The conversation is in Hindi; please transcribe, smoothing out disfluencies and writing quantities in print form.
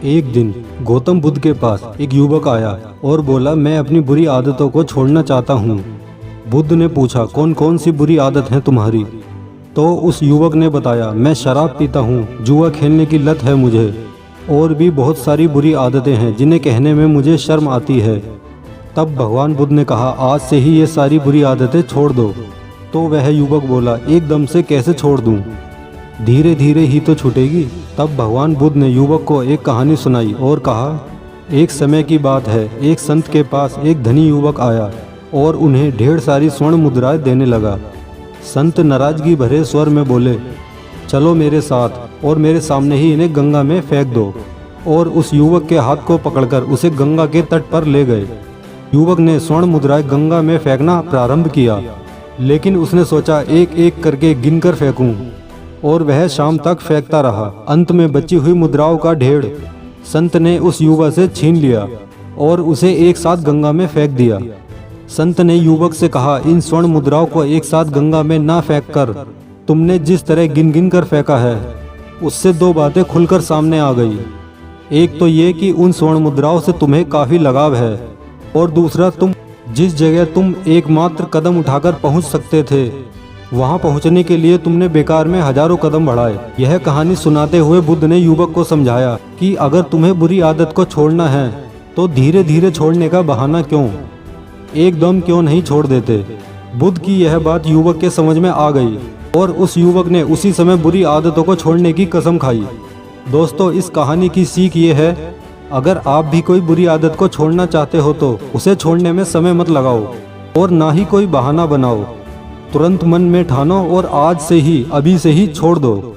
एक दिन गौतम बुद्ध के पास एक युवक आया और बोला, मैं अपनी बुरी आदतों को छोड़ना चाहता हूँ। बुद्ध ने पूछा, कौन कौन सी बुरी आदत है तुम्हारी? तो उस युवक ने बताया, मैं शराब पीता हूँ, जुआ खेलने की लत है मुझे, और भी बहुत सारी बुरी आदतें हैं जिन्हें कहने में मुझे शर्म आती है। तब भगवान बुद्ध ने कहा, आज से ही ये सारी बुरी आदतें छोड़ दो। तो वह युवक बोला, एकदम से कैसे छोड़ दूँ? धीरे धीरे ही तो छूटेगी। तब भगवान बुद्ध ने युवक को एक कहानी सुनाई और कहा, एक समय की बात है, एक संत के पास एक धनी युवक आया और उन्हें ढेर सारी स्वर्ण मुद्राएं देने लगा। संत नाराजगी भरे स्वर में बोले, चलो मेरे साथ और मेरे सामने ही इन्हें गंगा में फेंक दो। और उस युवक के हाथ को पकड़कर उसे गंगा के तट पर ले गए। युवक ने स्वर्ण मुद्राएं गंगा में फेंकना प्रारंभ किया, लेकिन उसने सोचा एक एक करके गिनकर फेंकूं, और वह शाम तक फेंकता रहा। अंत में बची हुई मुद्राओं का ढेर संत ने उस युवक से छीन लिया और उसे एक साथ गंगा में फेंक दिया। संत ने युवक से कहा, इन स्वर्ण मुद्राओं को एक साथ गंगा में ना फेंककर तुमने जिस तरह गिन गिन कर फेंका है, उससे दो बातें खुलकर सामने आ गई। एक तो ये कि उन स्वर्ण मुद्राओं से तुम्हें काफ़ी लगाव है, और दूसरा, तुम जिस जगह तुम एकमात्र कदम उठाकर पहुंच सकते थे, वहां पहुंचने के लिए तुमने बेकार में हजारों कदम बढ़ाए। यह कहानी सुनाते हुए बुद्ध ने युवक को समझाया कि अगर तुम्हें बुरी आदत को छोड़ना है तो धीरे धीरे छोड़ने का बहाना क्यों, एकदम क्यों नहीं छोड़ देते। बुद्ध की यह बात युवक के समझ में आ गई और उस युवक ने उसी समय बुरी आदतों को छोड़ने की कसम खाई। दोस्तों, इस कहानी की सीख ये है, अगर आप भी कोई बुरी आदत को छोड़ना चाहते हो तो उसे छोड़ने में समय मत लगाओ और ना ही कोई बहाना बनाओ। तुरंत मन में ठानो और आज से ही, अभी से ही छोड़ दो।